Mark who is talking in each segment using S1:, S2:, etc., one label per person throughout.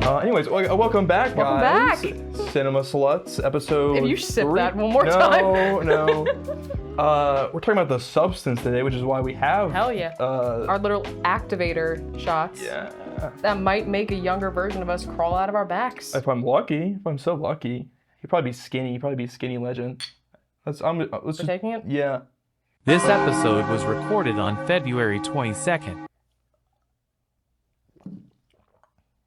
S1: Anyways, welcome back, guys.
S2: Welcome back.
S1: Cinema Sluts, episode.
S2: If you sip
S1: 3.
S2: that one more time.
S1: No. We're talking about the substance today, which is why we have.
S2: Hell yeah. Our little activator shots.
S1: Yeah.
S2: That might make a younger version of us crawl out of our backs.
S1: If I'm so lucky, he'd probably be skinny. He'd probably be a skinny legend. Let's just,
S2: taking it?
S1: Yeah.
S3: This episode was recorded on February 22nd.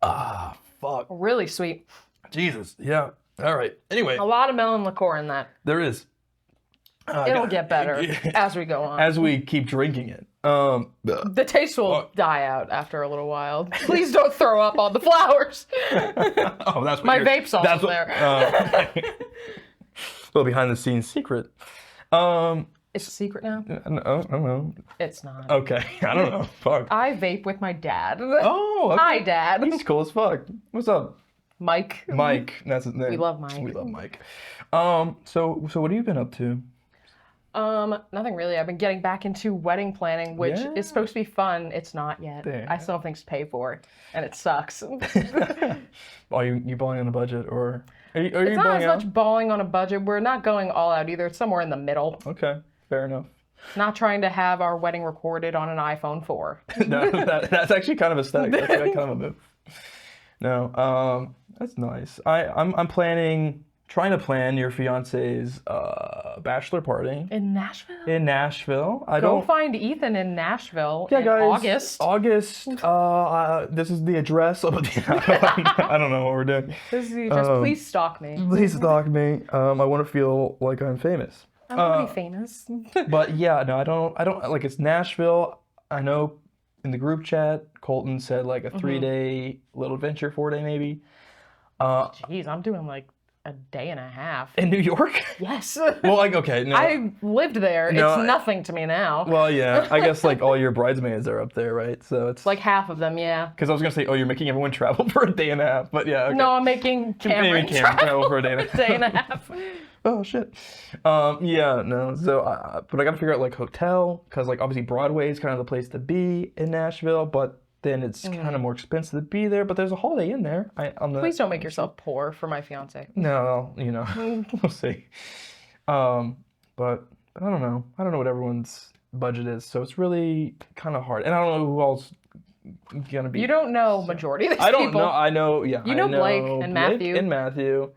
S1: Ah, fuck.
S2: Really sweet.
S1: Jesus. Yeah. All right. Anyway,
S2: A lot of melon liqueur in that.
S1: there is.
S2: It'll get better as we go on.
S1: As we keep drinking it.
S2: The taste will die out after a little while. Please don't throw up on the flowers.
S1: Oh, that's what
S2: My vape's also there.
S1: Okay. Little behind the scenes secret.
S2: It's a secret now?
S1: I don't know.
S2: It's not.
S1: Okay, I don't know. Fuck.
S2: I vape with my dad.
S1: Oh, okay.
S2: Hi, Dad.
S1: He's cool as fuck. What's up?
S2: Mike.
S1: Mike. That's his name.
S2: We love Mike.
S1: We love Mike. So what have you been up to?
S2: Nothing really. I've been getting back into wedding planning, which is supposed to be fun. It's not yet.
S1: Damn.
S2: I still have things to pay for, and it sucks.
S1: Are you balling on a budget, or are you
S2: It's not
S1: balling
S2: as
S1: out?
S2: much balling on a budget. We're not going all out either. It's somewhere in the middle.
S1: Okay, fair enough.
S2: Not trying to have our wedding recorded on an iPhone 4.
S1: No, that's actually kind of aesthetic. That's kind of a move. No, that's nice. I'm trying to plan your fiance's bachelor party
S2: In Nashville?
S1: in Nashville.
S2: Go find Ethan in Nashville in
S1: guys.
S2: August.
S1: August. This is the address of the. I don't know what we're doing.
S2: This is just please stalk me.
S1: Please stalk me. I want to feel like I'm famous.
S2: I want to be famous.
S1: But yeah, no, I don't like. It's Nashville. I know in the group chat, Colton said like a 3-day little adventure, 4-day maybe.
S2: Jeez, I'm doing like a day and a half.
S1: In New York?
S2: Yes.
S1: Well, like, okay, no.
S2: I lived there.
S1: No,
S2: It's nothing to me now.
S1: Well, yeah, I guess like all your bridesmaids are up there, right? So it's
S2: Like half of them, yeah.
S1: because I was gonna say, oh, you're making everyone travel for a day and a half, but yeah, okay.
S2: No, I'm making Cameron
S1: Maybe Cameron
S2: travel
S1: for a day and a half.
S2: day and a half.
S1: Oh shit. Yeah, no. So, but I gotta figure out like hotel, because like obviously Broadway is kind of the place to be in Nashville, but then it's kind of more expensive to be there. But there's a Holiday Inn there.
S2: Please don't make yourself poor for my fiance.
S1: No, you know, we'll see. But I don't know. I don't know what everyone's budget is, so it's really kind of hard. And I don't know who else gonna be.
S2: You don't know majority of these
S1: I don't
S2: people.
S1: know. I know. Yeah.
S2: You know
S1: I
S2: Blake and Matthew.
S1: And Matthew.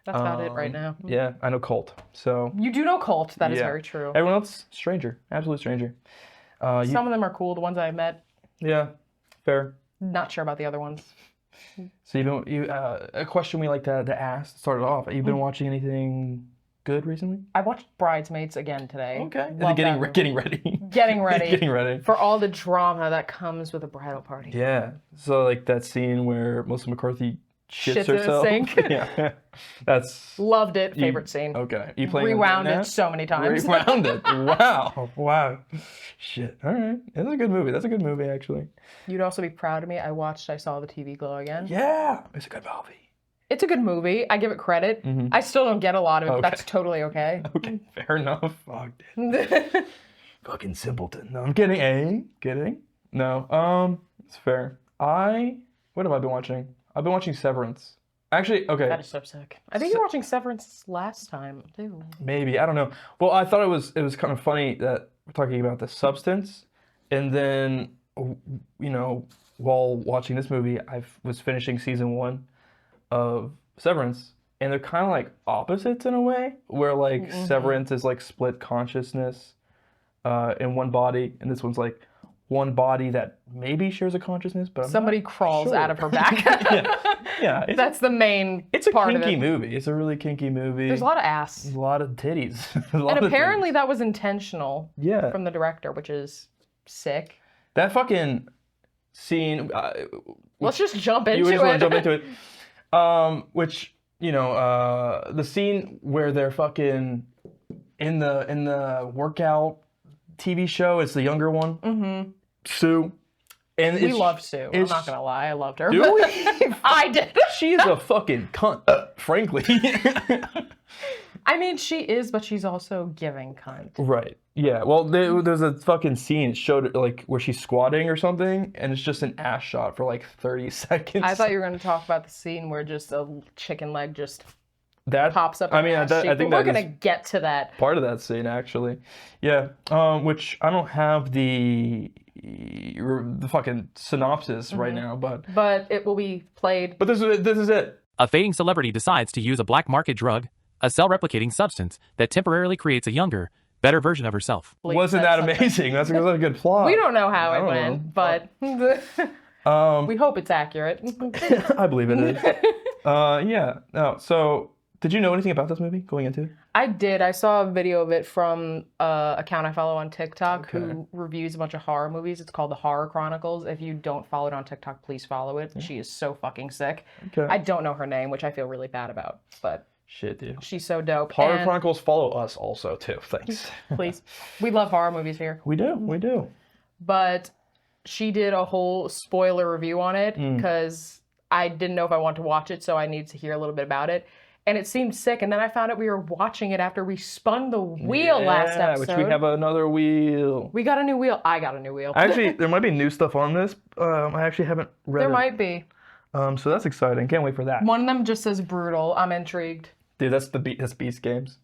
S2: That's about it right now.
S1: Yeah, I know Colt. So
S2: You do know Colt. That is
S1: yeah.
S2: very true.
S1: Everyone else, stranger, absolute stranger.
S2: Some of them are cool. The ones I've met,
S1: Yeah, fair.
S2: not sure about the other ones.
S1: So a question we like to ask to start it off. Have you been watching anything good recently?
S2: I watched Bridesmaids again today.
S1: Okay.
S2: Love
S1: Getting
S2: that movie.
S1: getting ready.
S2: Getting ready.
S1: Getting ready.
S2: For all the drama that comes with a bridal party.
S1: Yeah. So like that scene where Melissa McCarthy shits
S2: Shits in a
S1: herself.
S2: sink.
S1: Yeah. That's
S2: Loved it. Favorite scene.
S1: okay. You playing
S2: Rewound
S1: now?
S2: it so many times.
S1: Rewound it. Wow. Wow. Shit. All right. That's a good movie. That's a good movie actually.
S2: You'd also be proud of me. I Saw the TV Glow again.
S1: Yeah. It's a good movie.
S2: It's a good movie. I give it credit. I still don't get a lot of it, but
S1: Okay.
S2: that's totally okay.
S1: Okay. Fair enough. Fuck. Dude. Fucking simpleton. No, I'm kidding. Kidding. No. It's fair. What have I been watching? I've been watching Severance. Actually, okay.
S2: That is so sick. I think you were watching Severance last time, too.
S1: Maybe, I don't know. Well, I thought it was kind of funny that we're talking about the substance, and then while watching this movie, I was finishing season 1 of Severance, and they're kind of like opposites in a way, where like Severance is like split consciousness in one body, and this one's like one body that maybe shares a consciousness, but
S2: Somebody crawls
S1: sure.
S2: out of her back.
S1: yeah.
S2: That's the main
S1: It's a
S2: part
S1: kinky
S2: of it.
S1: movie. It's a really kinky movie.
S2: There's a lot of ass.
S1: There's a lot of titties.
S2: And apparently that was intentional
S1: Yeah.
S2: from the director, which is sick.
S1: That fucking scene.
S2: Let's just jump into
S1: You just want
S2: it.
S1: to jump into it. Which the scene where they're fucking in the workout TV show. It's the younger one. Mm-hmm. Sue. And
S2: We love Sue. I'm not going to lie. I loved her.
S1: Do we?
S2: I did.
S1: She is a fucking cunt, frankly.
S2: I mean, she is, but she's also giving cunt.
S1: Right. Yeah. Well, there's a fucking scene. It showed like where she's squatting or something, and it's just an ass shot for like 30 seconds.
S2: I thought you were going to talk about the scene where just a chicken leg just
S1: that
S2: pops up.
S1: I mean, I think
S2: we're going to get to that.
S1: Part of that scene, actually. Yeah. Which I don't have the fucking synopsis right now,
S2: but it will be played.
S1: But this is it.
S3: A fading celebrity decides to use a black market drug, a cell-replicating substance that temporarily creates a younger, better version of herself.
S1: Wasn't that amazing? That's a good plot.
S2: We don't know how it went, but we hope it's accurate.
S1: I believe it is. Yeah. No. So, did you know anything about this movie going into it?
S2: I did. I saw a video of it from an account I follow on TikTok who reviews a bunch of horror movies. It's called The Horror Chronicles. If you don't follow it on TikTok, please follow it. She is so fucking sick.
S1: Okay.
S2: I don't know her name, which I feel really bad about, but
S1: shit, dude.
S2: She's so dope.
S1: Horror Chronicles, follow us also too. Thanks.
S2: Please. We love horror movies here.
S1: We do.
S2: But she did a whole spoiler review on it because I didn't know if I wanted to watch it, so I needed to hear a little bit about it. And it seemed sick, and then I found out we were watching it after we spun the wheel last episode.
S1: Which we have another wheel.
S2: We got a new wheel. I got a new wheel.
S1: Actually, there might be new stuff on this. I actually haven't read it.
S2: There might be.
S1: So that's exciting. Can't wait for that.
S2: One of them just says brutal. I'm intrigued.
S1: Dude, that's Beast Games.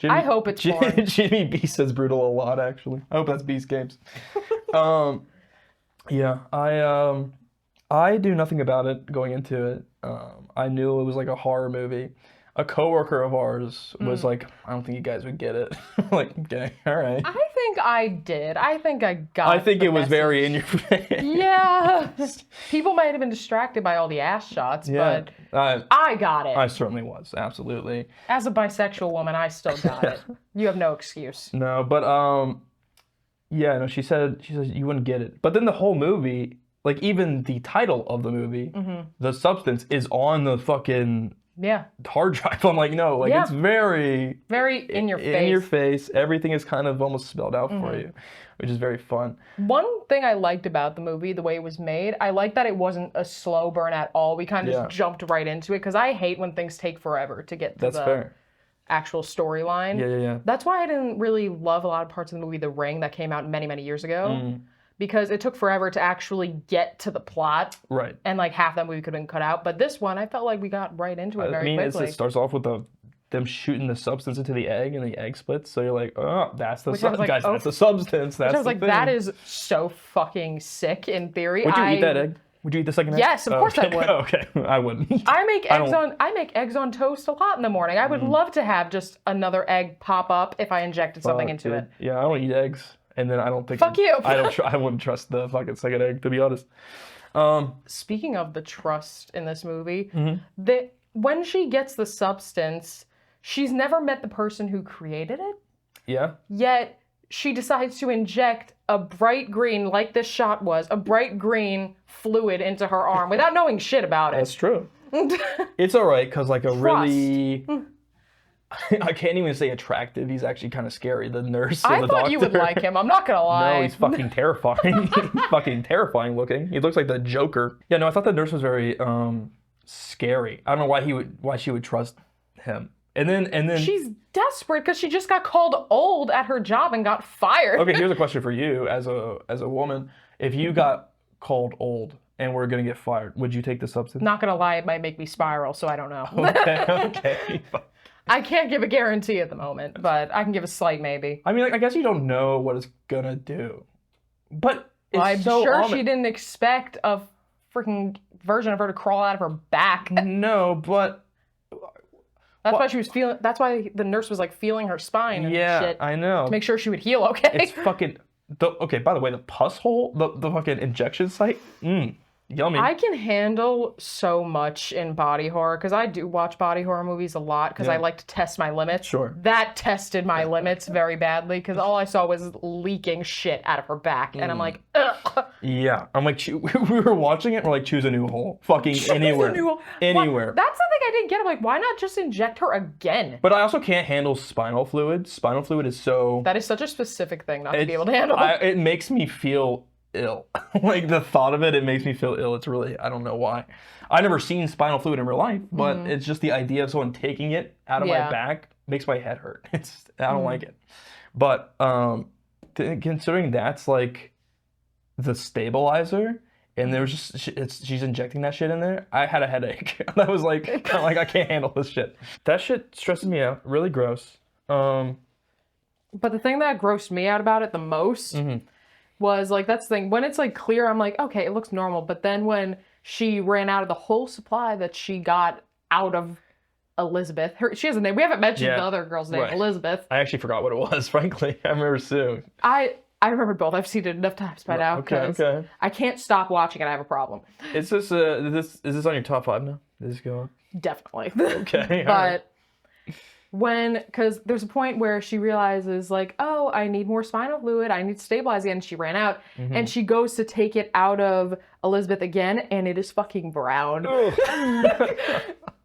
S2: I hope it's porn.
S1: Jimmy B says brutal a lot, actually. I hope that's Beast Games. Yeah, I do nothing about it going into it. I knew it was like a horror movie. A coworker of ours was like, I don't think you guys would get it. Like, okay, all right.
S2: I think I did. I think I got
S1: I think
S2: the
S1: it was
S2: message.
S1: very in your face.
S2: Yeah. People might have been distracted by all the ass shots, but I got it.
S1: I certainly was, absolutely.
S2: As a bisexual woman, I still got it. You have no excuse.
S1: No, but yeah, no, she said you wouldn't get it. But then the whole movie, like even the title of the movie, The Substance, is on the fucking hard drive. I'm like, no, like it's very in your face. In your face. Everything is kind of almost spelled out for you, which is very fun. One
S2: thing I liked about the movie, the way it was made, I liked that it wasn't a slow burn at all. We kind of just jumped right into it because I hate when things take forever to get to the actual storyline.
S1: Yeah.
S2: That's why I didn't really love a lot of parts of the movie The Ring that came out many, many years ago. Because it took forever to actually get to the plot. Right. And like half that movie could have been cut out. But this one, I felt like we got right into it very quickly.
S1: It starts off with them shooting the substance into the egg and the egg splits. So you're like, oh, that's the substance. Guys, that's the substance. That's
S2: I was like,
S1: thing.
S2: That is so fucking sick in theory.
S1: Would you eat that egg? Would you eat the second egg?
S2: Yes, of course I would.
S1: Okay, I wouldn't.
S2: I make eggs on toast a lot in the morning. I would love to have just another egg pop up if I injected something into it.
S1: Yeah, I don't eat eggs. And then I don't think...
S2: Fuck you!
S1: I wouldn't trust the fucking second egg, to be honest.
S2: Speaking of the trust in this movie, when she gets the substance, she's never met the person who created it. Yeah. Yet, she decides to inject a bright green, like this shot was, a bright green fluid into her arm without knowing shit about it.
S1: That's true. It's alright, because like really... I can't even say attractive. He's actually kind of scary. The nurse or the doctor.
S2: I thought you would like him. I'm not gonna lie.
S1: No, he's fucking terrifying. He's fucking terrifying looking. He looks like the Joker. Yeah, no, I thought the nurse was very scary. I don't know why she would trust him. And then
S2: she's desperate because she just got called old at her job and got fired.
S1: Okay, here's a question for you as a woman. If you got called old and we're gonna get fired, would you take the substance?
S2: Not gonna lie, it might make me spiral, so I don't know.
S1: Okay.
S2: I can't give a guarantee at the moment, but I can give a slight maybe.
S1: I mean, like, I guess you don't know what it's gonna do. But
S2: I'm sure she didn't expect a freaking version of her to crawl out of her back.
S1: No, but...
S2: That's why she was feeling... That's why the nurse was, like, feeling her spine and shit.
S1: I know.
S2: To make sure she would heal okay.
S1: It's fucking... Okay, by the way, the pus hole, the fucking injection site, yummy.
S2: I can handle so much in body horror because I do watch body horror movies a lot because I like to test my limits. Sure. That tested my limits very badly because all I saw was leaking shit out of her back. And I'm like, ugh.
S1: Yeah. I'm like, we were watching it. We're like, choose a new hole. Fucking anywhere. Anywhere.
S2: That's the thing I didn't get. I'm like, why not just inject her again?
S1: But I also can't handle spinal fluid. Spinal fluid is so...
S2: That is such a specific thing not to be able to handle.
S1: It makes me feel ill. Like the thought of it makes me feel ill. It's really, I don't know why. I've never seen spinal fluid in real life, but it's just the idea of someone taking it out of my back. makes my head hurt. I don't like it. But considering that's like the stabilizer, and there's just she's injecting that shit in there, I had a headache. I was like, kind of like, I can't handle this shit. That shit stresses me out. Really gross. But
S2: the thing that grossed me out about it the most was like, that's the thing. When it's like clear, I'm like, okay, it looks normal. But then when she ran out of the whole supply that she got out of Elizabeth, she has a name. We haven't mentioned the other girl's name, Elizabeth.
S1: I actually forgot what it was, frankly. I remember Sue.
S2: I remember both. I've seen it enough times by now because I can't stop watching it. I have a problem.
S1: Is this is this on your top 5 now? Did this go on?
S2: Definitely.
S1: Okay.
S2: But because there's a point where she realizes like, oh, I need more spinal fluid. I need to stabilize again. She ran out and she goes to take it out of Elizabeth again, and it is fucking brown.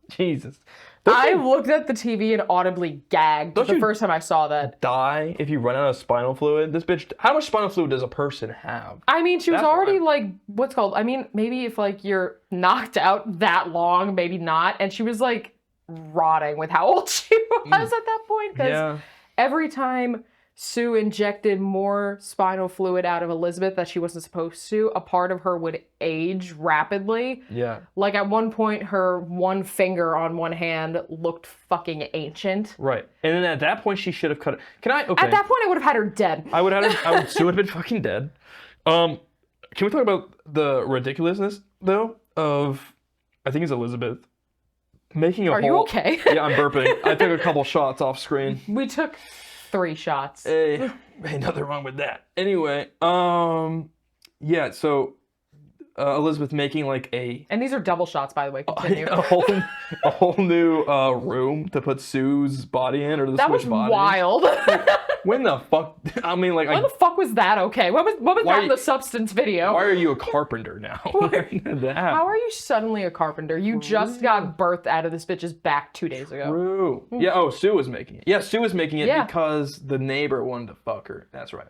S1: Jesus.
S2: I looked at the TV and audibly gagged the first time I saw that.
S1: Die if you run out of spinal fluid? This bitch, how much spinal fluid does a person have?
S2: I mean, she was already like, what's called? I mean, maybe if like you're knocked out that long, maybe not. And she was like rotting with how old she was at that point. Because every time Sue injected more spinal fluid out of Elizabeth that she wasn't supposed to, a part of her would age rapidly. Yeah. Like at one point, her one finger on one hand looked fucking ancient.
S1: Right. And then at that point, she should have cut it. Okay.
S2: At that point, I would have had her dead.
S1: Sue would have been fucking dead. Can we talk about the ridiculousness, though, of, I think it's Elizabeth, making a
S2: Are you okay?
S1: Yeah, I'm burping. I took a couple shots off screen.
S2: We took 3 shots.
S1: Hey, ain't nothing wrong with that. Anyway, yeah, so Elizabeth making like
S2: and these are double shots, by the way. Continue.
S1: a whole new room to put Sue's body in, or the
S2: that
S1: switch
S2: was
S1: bodies.
S2: Wild.
S1: When the fuck? I mean, like,
S2: when the fuck was that? Okay, what was that in the substance video?
S1: Why are you a carpenter now?
S2: How are you suddenly a carpenter? You just got birthed out of this bitch's back 2 days ago.
S1: True. Yeah. Oh, Sue was making it. Yeah, Sue was making it because the neighbor wanted to fuck her. That's right.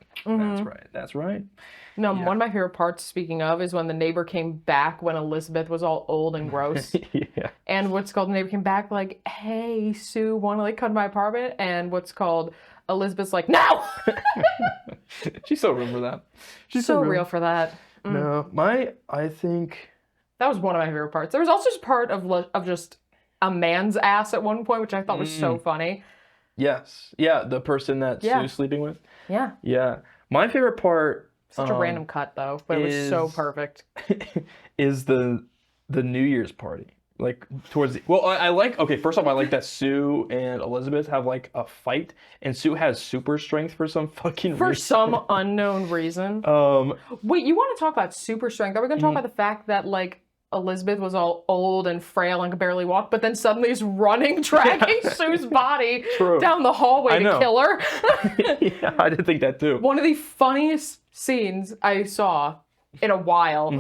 S1: That's right.
S2: No, one of my favorite parts, speaking of, is when the neighbor came back when Elizabeth was all old and gross. And what's called, the neighbor came back like, hey, Sue, want to like come to my apartment? And what's called, Elizabeth's like, no!
S1: She still remember that.
S2: She's so real for that.
S1: No, I think...
S2: That was one of my favorite parts. There was also just part of just a man's ass at one point, which I thought was so funny.
S1: Yes. Yeah, the person that Sue's sleeping with. Yeah. Yeah. My favorite part...
S2: Such a random cut, though, but it was so perfect.
S1: Is the New Year's party. Like, towards the... Well, I like... Okay, first off, I like that Sue and Elizabeth have, like, a fight, and Sue has super strength for some fucking reason.
S2: For some unknown reason. Wait, you want to talk about super strength? Are we going to talk about the fact that, like, Elizabeth was all old and frail and could barely walk, but then suddenly is running, dragging Sue's body down the hallway to kill her?
S1: Yeah, I did think that, too.
S2: One of the funniest scenes I saw in a while,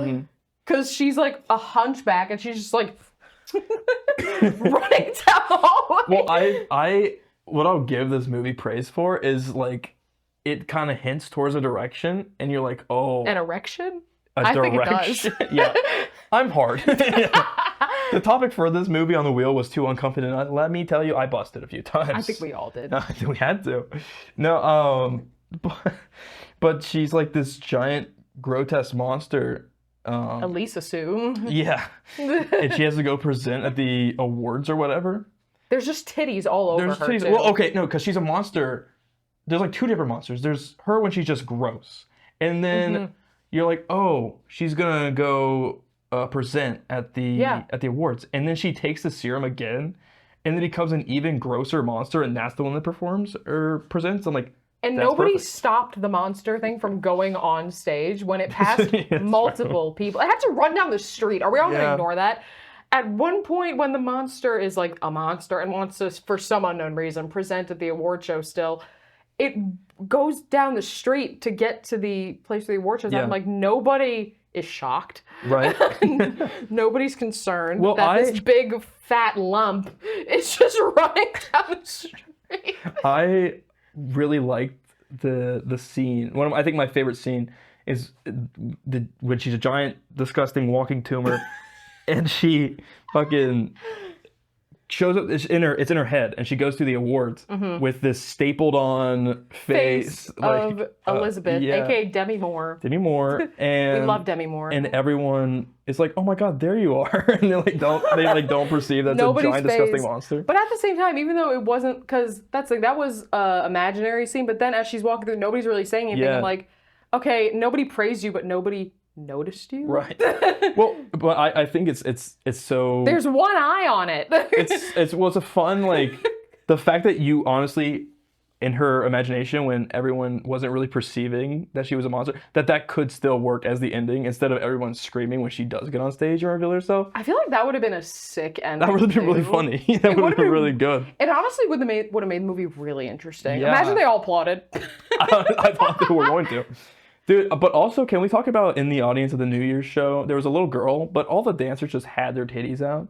S2: because she's, like, a hunchback, and she's just, like... running down the hallway.
S1: Well, what I'll give this movie praise for is like it kind of hints towards a direction, and you're like, oh,
S2: an erection.
S1: I direction. Think it does. Yeah, I'm hard. The topic for this movie on the wheel was too uncomfortable. Let me tell you, I busted a few times.
S2: I think we all did.
S1: I think we had to. No, but she's like this giant grotesque monster.
S2: Elisa Sue.
S1: Yeah. And she has to go present at the awards or whatever.
S2: There's just titties all over her, too.
S1: Well, okay, no, because she's a monster. There's like 2 different monsters. There's her when she's just gross. And then you're like, oh, she's going to go present at the awards. And then she takes the serum again. And then he becomes an even grosser monster. And that's the one that performs or presents. I'm like,
S2: and nobody stopped the monster thing from going on stage when it passed multiple people. It had to run down the street. Are we all going to ignore that? At one point when the monster is like a monster and wants to, for some unknown reason, present at the award show still, it goes down the street to get to the place where the award show's at. I'm like, nobody is shocked. Right. Nobody's concerned that this big fat lump is just running down the street.
S1: I really liked the scene. I think my favorite scene is when she's a giant, disgusting walking tumor, and she fucking shows up. It's in her head, and she goes through the awards with this stapled on face
S2: of Elizabeth, aka Demi Moore.
S1: Demi Moore, and
S2: we love Demi Moore.
S1: And everyone is like, "Oh my God, there you are!" And they don't perceive that's a giant, disgusting monster.
S2: But at the same time, even though it wasn't, because that was imaginary scene. But then as she's walking through, nobody's really saying anything. Yeah. I'm like, okay, nobody praised you, but nobody noticed you.
S1: Right. Well, but I think it's so.
S2: There's one eye on it.
S1: it's a fun, like, the fact that you honestly, in her imagination, when everyone wasn't really perceiving that she was a monster, that could still work as the ending instead of everyone screaming when she does get on stage and reveal herself.
S2: I feel like that would have been a sick ending.
S1: That would have been really funny. That would have been really good.
S2: It honestly would have made the movie really interesting. Yeah. Imagine they all applauded.
S1: I thought they were going to. Dude, but also, can we talk about in the audience of the New Year's show, there was a little girl, but all the dancers just had their titties out.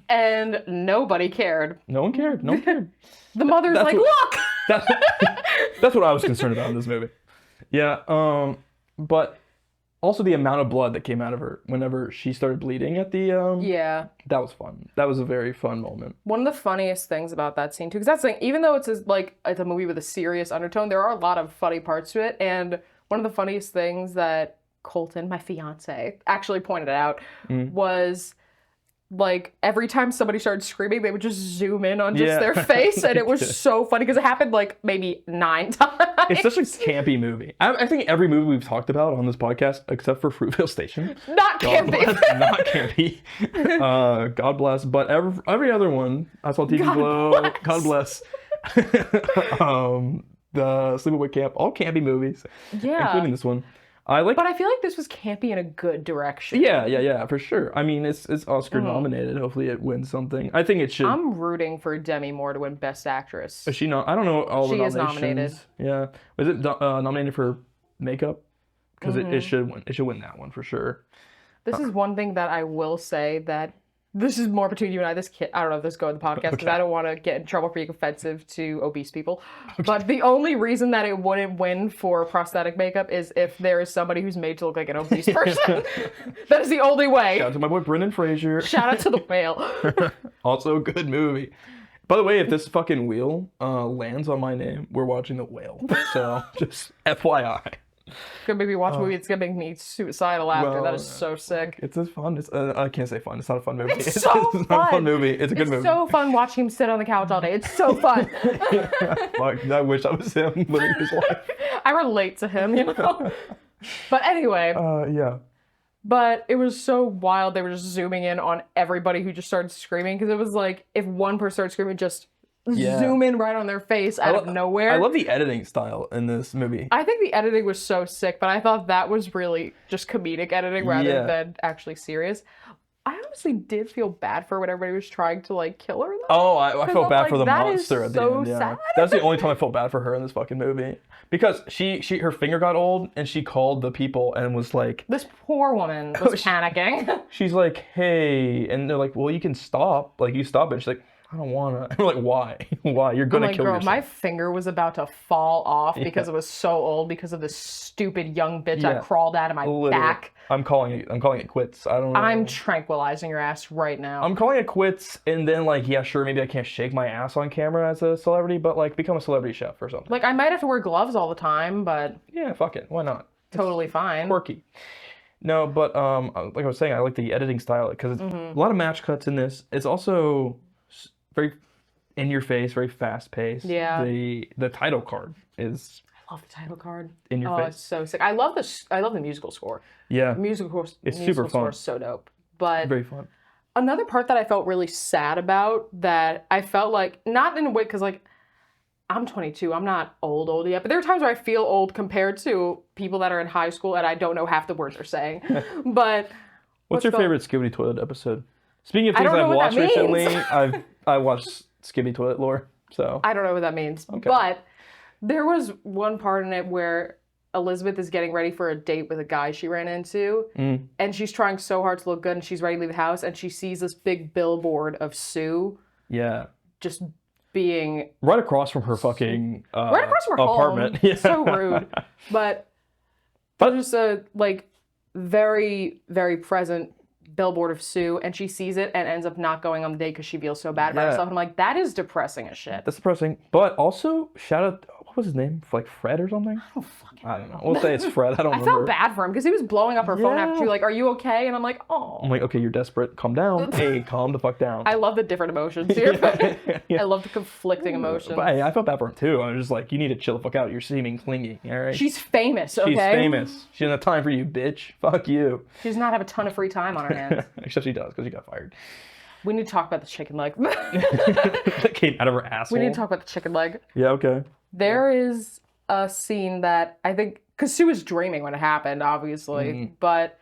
S2: And nobody cared.
S1: No one cared. No one cared.
S2: The mother's like, look!
S1: That's what I was concerned about in this movie. Yeah, but also the amount of blood that came out of her whenever she started bleeding at the...
S2: Yeah.
S1: That was fun. That was a very fun moment.
S2: One of the funniest things about that scene, too, because that's the thing, even though it's a movie with a serious undertone, there are a lot of funny parts to it, and one of the funniest things that Colton, my fiance, actually pointed out was, like, every time somebody started screaming, they would just zoom in on just their face, and it was so funny, because it happened, like, maybe 9 times.
S1: It's such a campy movie. I think every movie we've talked about on this podcast, except for Fruitvale Station.
S2: Not campy.
S1: Not campy. God bless. But every other one, I saw TV Glow. God bless. The Sleepaway Camp, all campy movies, including this one. But
S2: I feel like this was campy in a good direction.
S1: Yeah, for sure. I mean, it's Oscar nominated. Hopefully, it wins something. I think it should.
S2: I'm rooting for Demi Moore to win Best Actress.
S1: Is she not? I don't know all the nominations.
S2: She is nominated.
S1: Yeah, was it nominated for makeup? Because it should win. It should win that one for sure.
S2: This is one thing that I will say that. This is more between you and I. I don't know if this goes in the podcast because I don't want to get in trouble for being offensive to obese people. Okay. But the only reason that it wouldn't win for prosthetic makeup is if there is somebody who's made to look like an obese person. That is the only way.
S1: Shout out to my boy Brendan Fraser.
S2: Shout out to the whale.
S1: Also a good movie. By the way, if this fucking wheel lands on my name, we're watching The Whale. So just FYI.
S2: Gonna make me watch a movie. It's gonna make me suicidal after. That is so sick.
S1: It's just fun. I can't say fun. It's not a fun movie.
S2: It's so fun.
S1: It's not a fun movie. It's a good movie.
S2: It's so fun watching him sit on the couch all day. It's so fun.
S1: Like, I wish I was him living his life.
S2: I relate to him, you know. But anyway.
S1: Yeah.
S2: But it was so wild. They were just zooming in on everybody who just started screaming because it was like if one person started screaming, just zoom in right on their face out of nowhere.
S1: I love the editing style in this movie.
S2: I think the editing was so sick, but I thought that was really just comedic editing rather than actually serious. I honestly did feel bad for when everybody was trying to like kill her.
S1: Oh, I felt bad for the monster at the end.
S2: Yeah. Sad.
S1: That's the only time I felt bad for her in this fucking movie. Because her finger got old and she called the people and was like...
S2: This poor woman was panicking.
S1: She's like, hey, and they're like, well, you can stop. Like, you stop it. She's like, I don't want to. I'm like, why? Why? You're going to kill yourself.
S2: My finger was about to fall off because it was so old because of this stupid young bitch that crawled out of my back.
S1: I'm calling it quits. I don't know.
S2: I'm tranquilizing your ass right now.
S1: I'm calling it quits and then like, yeah, sure, maybe I can't shake my ass on camera as a celebrity, but like become a celebrity chef or something.
S2: Like I might have to wear gloves all the time, but...
S1: Yeah, fuck it. Why not?
S2: Totally fine.
S1: Quirky. No, but like I was saying, I like the editing style because it's a lot of match cuts in this. It's also... very in your face, very fast paced.
S2: Yeah.
S1: The title card is.
S2: I love the title card.
S1: In your face.
S2: It's so sick. I love the musical score.
S1: Yeah.
S2: The musical
S1: it's super fun.
S2: Score is so dope. But
S1: very fun.
S2: Another part that I felt really sad about that I felt like not in a way because like I'm 22. I'm not old yet, but there are times where I feel old compared to people that are in high school and I don't know half the words they're saying. But
S1: what's your favorite Skibidi Toilet episode? Speaking of things I've watched recently, I watched Skibidi Toilet Lore, so...
S2: I don't know what that means, but there was one part in it where Elizabeth is getting ready for a date with a guy she ran into, and she's trying so hard to look good, and she's ready to leave the house, and she sees this big billboard of Sue.
S1: Yeah.
S2: Just being...
S1: Right across from her fucking
S2: right across from her
S1: apartment.
S2: Home. Yeah. So rude. But just a, like, very, very present billboard of Sue, and she sees it and ends up not going on the date because she feels so bad about herself. And I'm like, that is depressing as shit.
S1: That's depressing. But also, shout out, what was his name? Like Fred or something? I don't know. We'll say it's Fred. I don't remember.
S2: I felt bad for him because he was blowing up her phone after she like, are you okay? And I'm like, oh.
S1: I'm like, okay, you're desperate. Calm down. Hey, calm the fuck down.
S2: I love the different emotions here. I love the conflicting emotions.
S1: But hey, I felt bad for him too. I was just like, you need to chill the fuck out. You're seeming clingy, all right?
S2: She's famous, okay?
S1: She's famous. She doesn't have time for you, bitch. Fuck you.
S2: She does not have a ton of free time on her hands.
S1: Except she does, because she got fired.
S2: We need to talk about the chicken leg.
S1: That came out of her asshole.
S2: We need to talk about the chicken leg.
S1: Yeah, okay.
S2: There is a scene that I think, because Sue was dreaming when it happened, obviously, but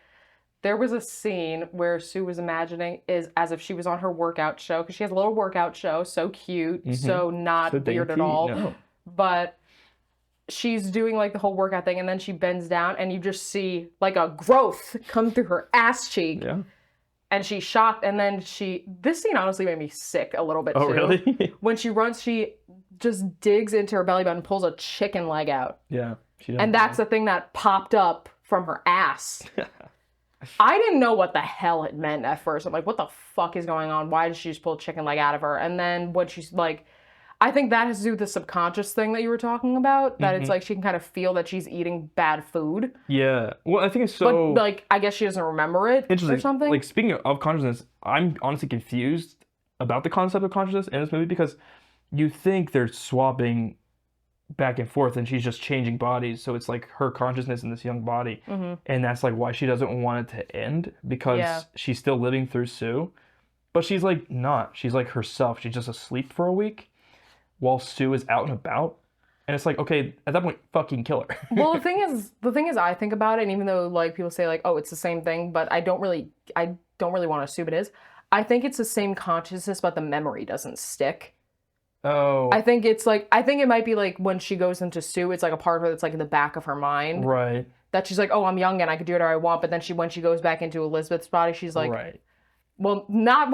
S2: there was a scene where Sue was imagining is as if she was on her workout show, because she has a little workout show, so cute, so not weird at all. No. But she's doing like the whole workout thing, and then she bends down, and you just see like a growth come through her ass cheek.
S1: Yeah.
S2: And she's shocked, and then this scene honestly made me sick a little bit too.
S1: Oh, really?
S2: When she runs, she just digs into her belly button and pulls a chicken leg out.
S1: Yeah.
S2: And that's the thing that popped up from her ass. I didn't know what the hell it meant at first. I'm like, what the fuck is going on? Why did she just pull a chicken leg out of her? And then when she's like, I think that has to do with the subconscious thing that you were talking about, that it's like she can kind of feel that she's eating bad food.
S1: Yeah. Well, I think it's so...
S2: But, like, I guess she doesn't remember it or something.
S1: Like, speaking of consciousness, I'm honestly confused about the concept of consciousness in this movie, because you think they're swapping back and forth and she's just changing bodies. So it's like her consciousness in this young body. And that's like why she doesn't want it to end, because she's still living through Sue. But she's like not. She's like herself. She's just asleep for a week while Sue is out and about. And it's like, okay, at that point, fucking kill her.
S2: Well, the thing is, I think about it, and even though like people say like, oh, it's the same thing, but I don't really want to assume it is. I think it's the same consciousness, but the memory doesn't stick.
S1: Oh.
S2: I think it might be like when she goes into Sue, it's like a part of her that's like in the back of her mind.
S1: Right.
S2: That she's like, oh, I'm young and I can do whatever I want. But then when she goes back into Elizabeth's body, she's like,
S1: right.
S2: Well, not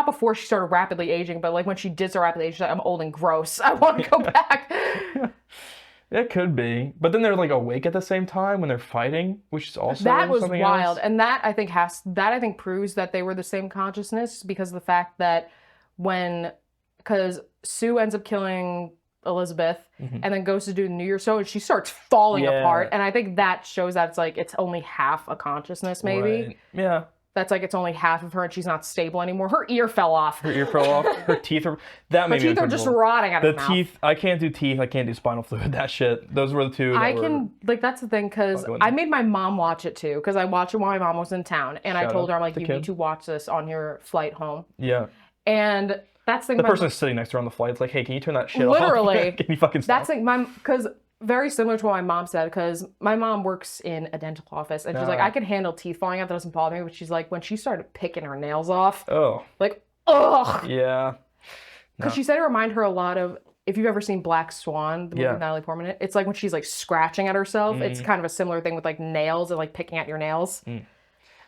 S2: before she started rapidly aging, but like when she did start rapidly aging, she's like, I'm old and gross. I want to go back.
S1: It could be. But then they're like awake at the same time when they're fighting, which is also
S2: that was
S1: something
S2: wild.
S1: else.
S2: And that I think proves that they were the same consciousness, because of the fact that because Sue ends up killing Elizabeth and then goes to do the New Year's show and she starts falling apart. And I think that shows that it's only half a consciousness, maybe.
S1: Right. Yeah.
S2: That's like it's only half of her and she's not stable anymore. Her ear fell off.
S1: Her teeth are... That made me
S2: Her teeth are just rotting out of her mouth.
S1: The teeth... I can't do teeth. I can't do spinal fluid. That shit. Those were the two
S2: that's the thing, because I made my mom watch it too, because I watched it while my mom was in town. And I told her, I'm like, you need to watch this on your flight home.
S1: Yeah.
S2: And that's the thing...
S1: The person is sitting next to her on the flight. It's like, hey, can you turn that shit off?
S2: Literally.
S1: Can you fucking stop?
S2: That's like because very similar to what my mom said, because my mom works in a dental office and she's like, I can handle teeth falling out, that doesn't bother me, but she's like, when she started picking her nails off, like, ugh.
S1: Yeah.
S2: Because she said it reminded her a lot of, if you've ever seen Black Swan, the movie with Natalie Portman, it's like when she's like scratching at herself, it's kind of a similar thing with like nails and like picking at your nails.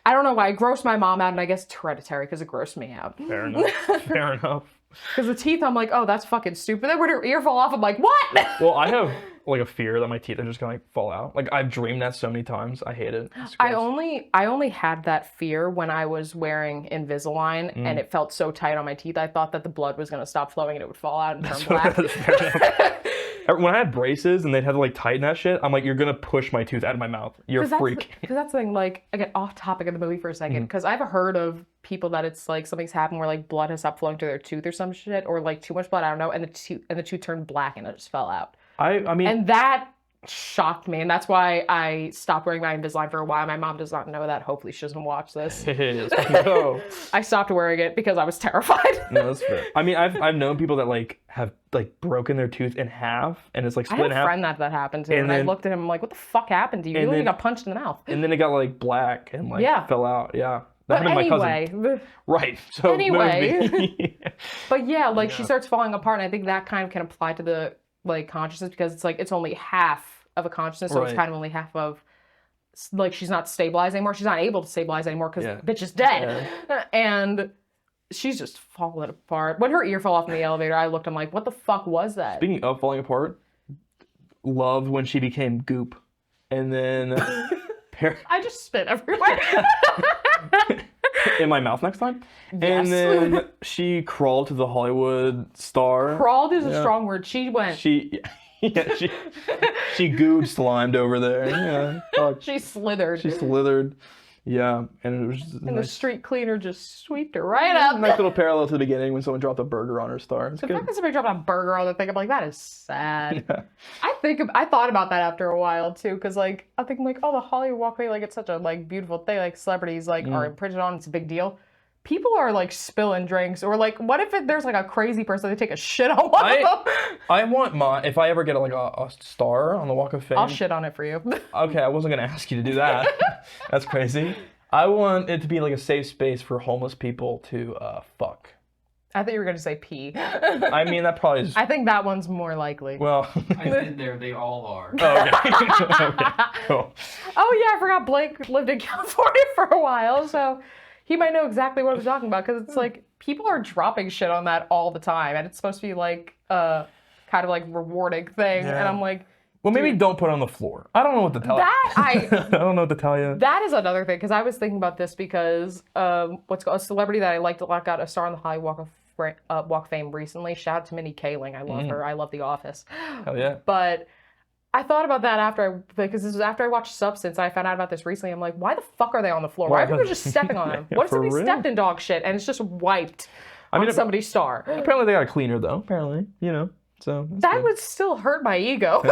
S2: I don't know why. It grossed my mom out, and I guess it's hereditary because it grossed me out.
S1: Fair enough. Fair enough.
S2: Because the teeth, I'm like, oh, that's fucking stupid. Then when her ear fall off, I'm like, what?
S1: Well, I have like a fear that my teeth are just gonna like fall out. Like I've dreamed that so many times. I hate it.
S2: I only had that fear when I was wearing Invisalign and it felt so tight on my teeth. I thought that the blood was gonna stop flowing and it would fall out and turn black.
S1: When I had braces and they'd have to like tighten that shit, I'm like, you're gonna push my tooth out of my mouth. You're a freak.
S2: Because that's the thing, like, again, off topic of the movie for a second, because I've heard of people that it's like something's happened where like blood has stopped flowing through their tooth or some shit, or like too much blood, I don't know, and the tooth turned black and it just fell out.
S1: I mean,
S2: and that shocked me, and that's why I stopped wearing my Invisalign for a while. My mom does not know that. Hopefully she doesn't watch this.
S1: No.
S2: I stopped wearing it because I was terrified.
S1: No, that's fair. I mean, I've known people that like have like broken their tooth in half and it's like split in half.
S2: I had a friend that happened to, and I looked at him, I'm like, what the fuck happened to you? You literally got punched in the mouth.
S1: And then it got like black and like fell out. Yeah. That
S2: but
S1: happened to
S2: anyway,
S1: my cousin. Right. So
S2: anyway. But yeah, like she starts falling apart, and I think that kind of can apply to the like consciousness, because it's like it's only half of a consciousness, so it's kind of only half of, like, she's not stabilized anymore. She's not able to stabilize anymore because bitch is dead. Yeah. And she's just falling apart. When her ear fell off in the elevator, I looked, I'm like, what the fuck was that?
S1: Speaking of falling apart, loved when she became goop. And then...
S2: I just spit everywhere.
S1: in my mouth next time.
S2: Yes.
S1: And then she crawled to the Hollywood star.
S2: Crawled is a strong word. She went.
S1: She gooed, slimed over there. Yeah, fuck.
S2: She slithered.
S1: She slithered. Yeah, and it was just
S2: and the street cleaner just sweeped her right up.
S1: Nice little parallel to the beginning when someone dropped a burger on her star. It's
S2: the
S1: good.
S2: fact that somebody dropped a burger on the thing, I'm like, that is sad.
S1: Yeah.
S2: I thought about that after a while too, because like I think like, oh, the Hollywood Walkway, like it's such a like beautiful thing, like celebrities like are imprinted on, it's a big deal. People are like spilling drinks, or like, what if there's like a crazy person that take a shit on one of them?
S1: I want if I ever get like a star on the Walk of Fame.
S2: I'll shit on it for you.
S1: Okay, I wasn't gonna ask you to do that. That's crazy. I want it to be like a safe space for homeless people to fuck.
S2: I thought you were gonna say pee.
S1: I mean, that probably is.
S2: I think that one's more likely.
S1: Well,
S4: I've been there. They all are.
S1: Oh, okay. Okay, cool.
S2: Oh yeah, I forgot Blake lived in California for a while, so he might know exactly what I'm talking about, because it's like people are dropping shit on that all the time, and it's supposed to be like a kind of like rewarding thing, and I'm like,
S1: well, maybe don't put it on the floor. I don't know what to tell you.
S2: I
S1: don't know what to tell you.
S2: That is another thing, because I was thinking about this because what's called a celebrity that I liked a lot got a star on the Hollywood Walk of Fame recently. Shout out to Nichole. I love her. I love The Office.
S1: Hell yeah.
S2: But I thought about that because this was after I watched Substance. I found out about this recently. I'm like, why the fuck are they on the floor? Why are people just stepping on them? What if somebody stepped in dog shit and it's just wiped on somebody's star?
S1: Apparently they got a cleaner though. Apparently, So
S2: that would still hurt my ego.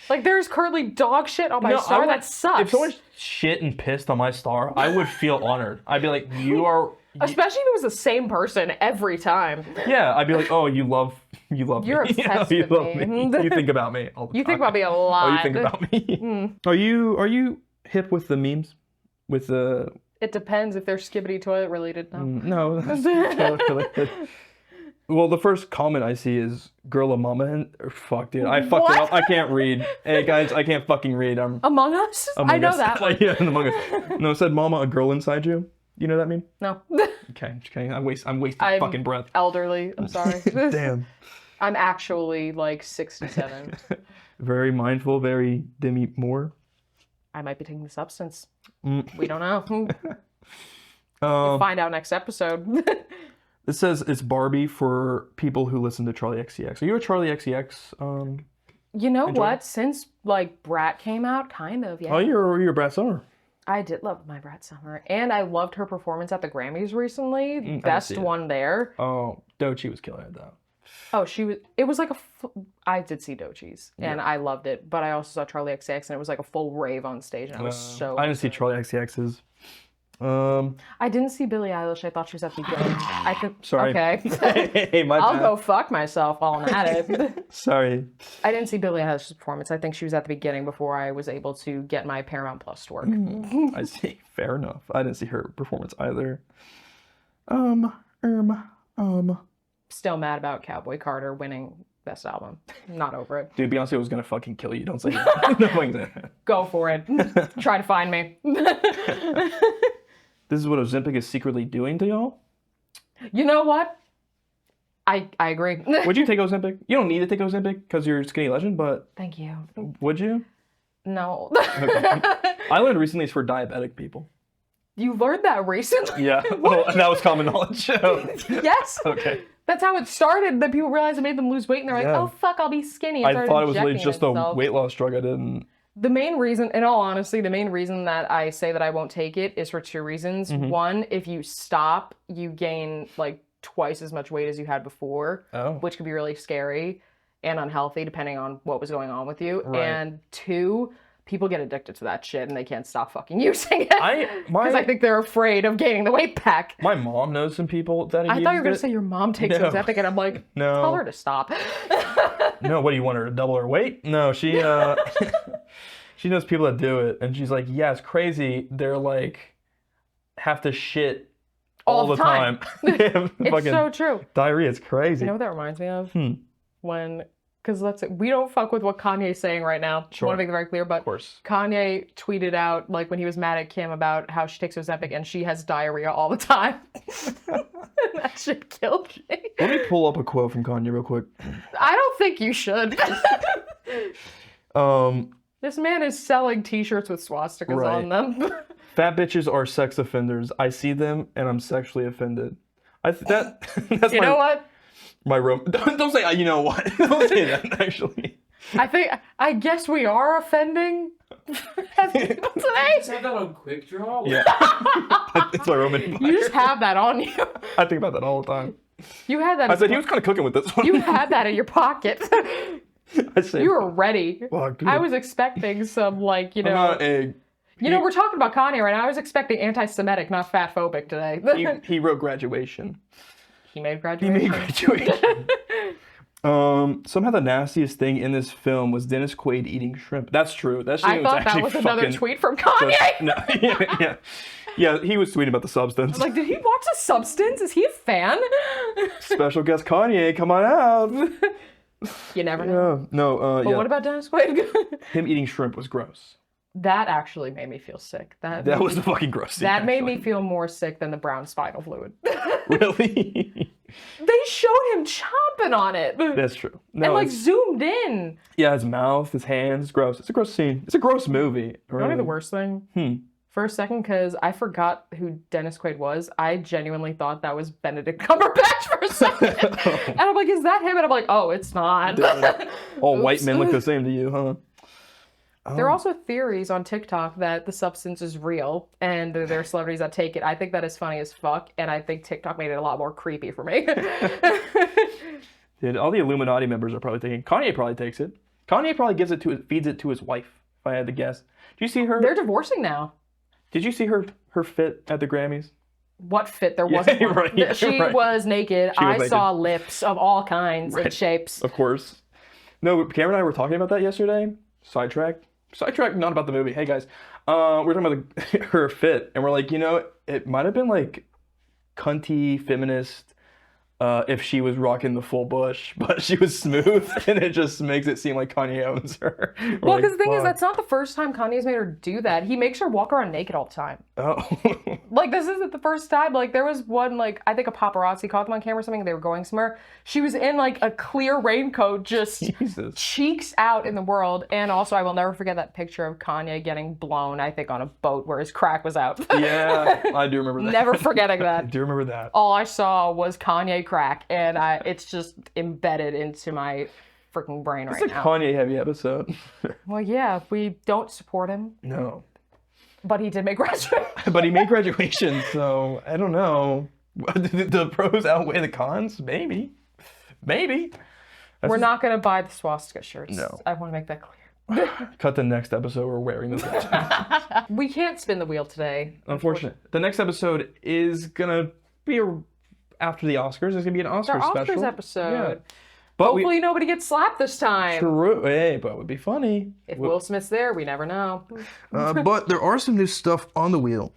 S2: Like there's currently dog shit on my star. That sucks.
S1: If someone shit and pissed on my star, I would feel honored. I'd be like, you are.
S2: Especially if it was the same person every time.
S1: Yeah, I'd be like, oh, you love
S2: You're
S1: me.
S2: obsessed
S1: you
S2: with
S1: love
S2: me.
S1: You think about me all the time.
S2: You think about me a lot.
S1: Oh, you think about me. Are you hip with the memes? With the.
S2: It depends if they're skibbity toilet related. No.
S1: No. Well, the first comment I see is "girl a mama," and fuck, dude, I fucked it up. I can't read. Hey guys, I can't fucking read. I'm
S2: Among Us. I know that one.
S1: Yeah, Among Us. No, it said "mama, a girl inside you." You know what that mean?
S2: No.
S1: Okay, just kidding. I'm wasting fucking breath.
S2: Elderly. I'm sorry.
S1: Damn.
S2: I'm actually like 67.
S1: Very mindful. Very Demi Moore.
S2: I might be taking the substance. We don't know. We'll find out next episode.
S1: It says it's Barbie for people who listen to Charlie XCX. Are you a Charlie XCX?
S2: You know what? Since like Brat came out, kind of, yeah.
S1: Oh, you're a Brat Summer.
S2: I did love my Brat Summer, and I loved her performance at the Grammys recently. Best one there.
S1: Oh, Doechii was killing it though.
S2: Oh, she was. It was like I did see Doechii's, and I loved it. But I also saw Charlie XCX, and it was like a full rave on stage, and I was so.
S1: I didn't see Charlie XCX's.
S2: I didn't see Billie Eilish. I thought she was at the beginning. I could.
S1: Sorry.
S2: Okay.
S1: Hey, my
S2: I'll
S1: bad.
S2: go fuck myself while I'm at it.
S1: Sorry.
S2: I didn't see Billie Eilish's performance. I think she was at the beginning before I was able to get my Paramount Plus to work.
S1: I see. Fair enough. I didn't see her performance either.
S2: Still mad about Cowboy Carter winning Best Album. Not over it.
S1: Dude, Beyonce was gonna fucking kill you. Don't say that.
S2: Go for it. Try to find me.
S1: This is what Ozempic is secretly doing to y'all?
S2: You know what? I agree.
S1: Would you take Ozempic? You don't need to take Ozempic because you're a skinny legend, but...
S2: Thank you.
S1: Would you?
S2: No.
S1: Okay. I learned recently it's for diabetic people.
S2: You learned that recently?
S1: Yeah. Well, that was common knowledge.
S2: Yes.
S1: Okay.
S2: That's how it started. Then people realized it made them lose weight, and they're like, oh, fuck, I'll be skinny.
S1: I thought it was really just a weight loss drug. I didn't...
S2: The main reason, in all honesty, the main reason that I say that I won't take it is for two reasons. One, if you stop, you gain like twice as much weight as you had before, which could be really scary and unhealthy depending on what was going on with you. Right. And two, people get addicted to that shit and they can't stop fucking using it. Because I think they're afraid of gaining the weight back.
S1: My mom knows some people that
S2: I thought you were going to say your mom takes Ozempic, and I'm like, tell her to stop.
S1: No, what do you want her to double her weight? No, she she knows people that do it, and she's like, yeah, it's crazy. They're like have to shit all the time.
S2: It's so true.
S1: Diarrhea, it's crazy.
S2: You know what that reminds me of? When, because we don't fuck with what Kanye's saying right now.
S1: Sure.
S2: I want to make it very clear, but
S1: of course.
S2: Kanye tweeted out like when he was mad at Kim about how she takes Ozempic and she has diarrhea all the time. That shit killed me.
S1: Let me pull up a quote from Kanye real quick.
S2: I don't think you should. This man is selling t-shirts with swastikas on them.
S1: Fat bitches are sex offenders. I see them and I'm sexually offended. That's
S2: you know what?
S1: My room. Don't say you know what. Don't say that. Actually,
S2: I guess we are offending people today.
S4: Just have that on quick draw.
S1: Yeah. It's my Roman.
S2: You just have that on you.
S1: I think about that all the time.
S2: You had that.
S1: I said he was kind of cooking with this one.
S2: You had that in your pocket.
S1: I said
S2: You were ready.
S1: Well,
S2: I was expecting some like
S1: I'm not a.
S2: we're talking about Kanye right now. I was expecting anti-Semitic, not fat-phobic today.
S1: He wrote Graduation.
S2: He made Graduation.
S1: Somehow the nastiest thing in this film was Dennis Quaid eating shrimp. That's true. That
S2: I thought that was another tweet from Kanye.
S1: No, yeah, he was tweeting about The Substance.
S2: Like, did he watch The Substance? Is he a fan?
S1: Special guest Kanye, come on out.
S2: You never know.
S1: No,
S2: But what about Dennis Quaid?
S1: Him eating shrimp was gross.
S2: That actually made me feel sick. That
S1: was the fucking gross scene.
S2: That made me feel more sick than the brown spinal fluid.
S1: Really?
S2: They showed him chomping on it.
S1: That's true. No,
S2: and like zoomed in.
S1: Yeah, his mouth, his hands, gross. It's a gross scene. It's a gross movie. Really.
S2: Really the worst thing? For a second, because I forgot who Dennis Quaid was, I genuinely thought that was Benedict Cumberbatch for a second. And I'm like, is that him? And I'm like, oh, it's not.
S1: All white men look the same to you, huh?
S2: There are also theories on TikTok that the substance is real and there are celebrities that take it. I think that is funny as fuck, and I think TikTok made it a lot more creepy for me.
S1: Dude, all the Illuminati members are probably thinking, Kanye probably takes it. Kanye probably feeds it to his wife, if I had to guess. Do you see her?
S2: They're divorcing now.
S1: Did you see her fit at the Grammys?
S2: What fit? There wasn't one.
S1: Right,
S2: she was naked. I saw lips of all kinds and shapes.
S1: Of course. No, Cameron and I were talking about that yesterday. Sidetrack, not about the movie. Hey guys, we're talking about her fit, and we're like, it might have been like cunty feminist if she was rocking the full bush, but she was smooth, and it just makes it seem like Kanye owns her.
S2: Well, because the thing is, that's not the first time Kanye's made her do that. He makes her walk around naked all the time.
S1: Oh.
S2: Like, this isn't the first time. Like, there was one, like, I think a paparazzi caught them on camera or something. They were going somewhere. She was in, like, a clear raincoat, just cheeks out in the world. And also, I will never forget that picture of Kanye getting blown, I think, on a boat where his crack was out.
S1: Yeah, I do remember that.
S2: Never forgetting that.
S1: I do remember that.
S2: All I saw was Kanye crack, and it's just embedded into my freaking brain right now.
S1: It's a Kanye-heavy episode.
S2: Well, yeah, we don't support him.
S1: No.
S2: But he did make Graduation.
S1: But he made Graduation, so I don't know. The pros outweigh the cons? Maybe.
S2: We're not going to buy the swastika shirts.
S1: No.
S2: I want to make that clear.
S1: Cut the next episode, we're wearing this.
S2: We can't spin the wheel today.
S1: Unfortunate. The next episode is going to be after the Oscars. It's going to be an Oscar special.
S2: Oscars episode.
S1: Yeah. But
S2: hopefully nobody gets slapped this time.
S1: True. Hey, but it would be funny.
S2: If Will Smith's there, we never know.
S1: But there are some new stuff on the wheel.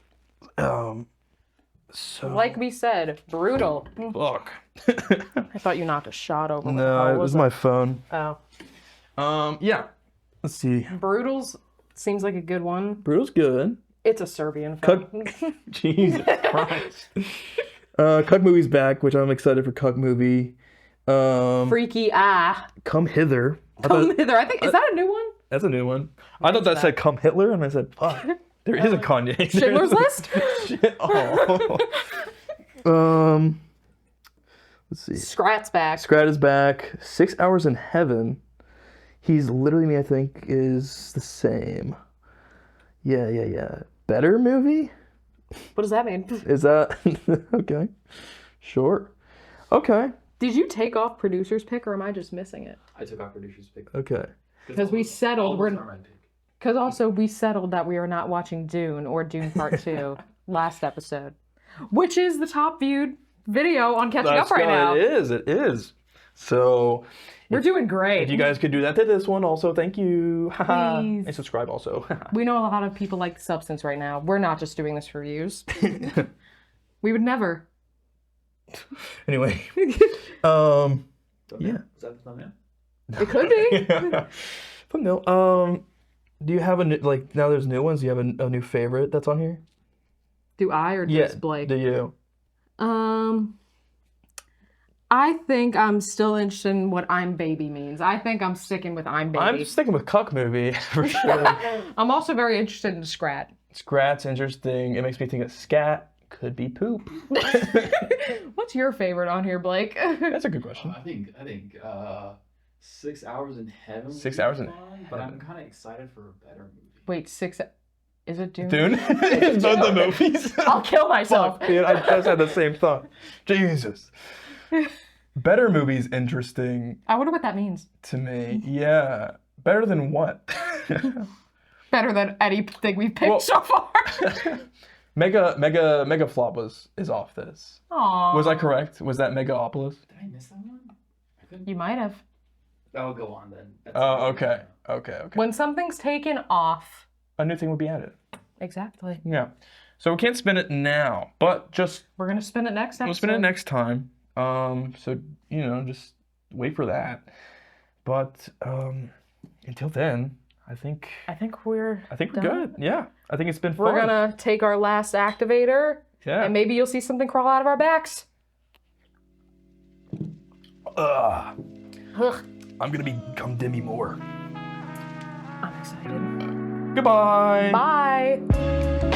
S2: Like we said, brutal.
S1: Fuck.
S2: I thought you knocked a shot over.
S1: No, it was my phone.
S2: Oh.
S1: Yeah. Let's see.
S2: Brutals seems like a good one.
S1: Brutal's good.
S2: It's a Serbian film.
S1: Jesus Christ. Cuck Movie's back, which I'm excited for Cuck Movie.
S2: Freaky
S1: Come Hither.
S2: Hither. I think, is that a new one?
S1: That's a new one. I thought that said Come Hitler, and I said, fuck. There is a Kanye.
S2: Schindler's List?
S1: Oh. Let's see.
S2: Scrat's back.
S1: Scrat is back. 6 Hours in Heaven. He's Literally Me, I think, is the same. Yeah. Better movie?
S2: What does that mean?
S1: Is that... Okay. Sure. Okay.
S2: Did you take off producer's pick, or am I just missing it?
S4: I took off producer's pick.
S1: Okay.
S2: Because we settled... Because also we settled that we are not watching Dune or Dune Part 2 last episode. Which is the top viewed video on Catching Up right now.
S1: It is. So...
S2: We're doing great.
S1: If you guys could do that to this one also, thank you.
S2: Please.
S1: And subscribe also.
S2: We know a lot of people like the substance right now. We're not just doing this for views. We would never.
S1: Anyway. Yeah.
S4: Is that the thumbnail?
S2: It could be.
S1: Thumbnail. Do you have a new, now there's new ones, do you have a new favorite that's on here?
S2: Do I or does Blake?
S1: Do you?
S2: I think I'm still interested in what I'm Baby means. I think I'm sticking with I'm Baby.
S1: I'm sticking with Cuck Movie, for sure.
S2: I'm also very interested in Scrat.
S1: Scrat's interesting. It makes me think of scat. Could be poop.
S2: What's your favorite on here, Blake?
S1: That's a good question.
S4: I think 6 Hours in Heaven.
S1: 6 Hours in
S4: But I'm kind of excited for a better movie.
S2: Wait, is it Dune?
S1: Dune? It's both the movies.
S2: I'll kill myself.
S1: Fuck, dude, I just had the same thought. Jesus. Better movie's interesting.
S2: I wonder what that means.
S1: To me, yeah. Better than what?
S2: Better than anything we've picked so far.
S1: Mega Flop is off this.
S2: Aww.
S1: Was I correct? Was that Megaopolis?
S4: Did I miss that one?
S2: You might have.
S4: I'll go on then.
S1: Oh, okay.
S2: When something's taken off,
S1: a new thing would be added.
S2: Exactly.
S1: Yeah. So we can't spin it now, but
S2: we're gonna spin it next episode.
S1: We'll spin it next time. So just wait for that. But until then, I think we're good. Yeah. I think it's been fun.
S2: We're gonna take our last activator.
S1: Yeah.
S2: And maybe you'll see something crawl out of our backs.
S1: Ugh.
S2: Ugh.
S1: I'm gonna become Demi Moore.
S2: I'm excited.
S1: Goodbye.
S2: Bye.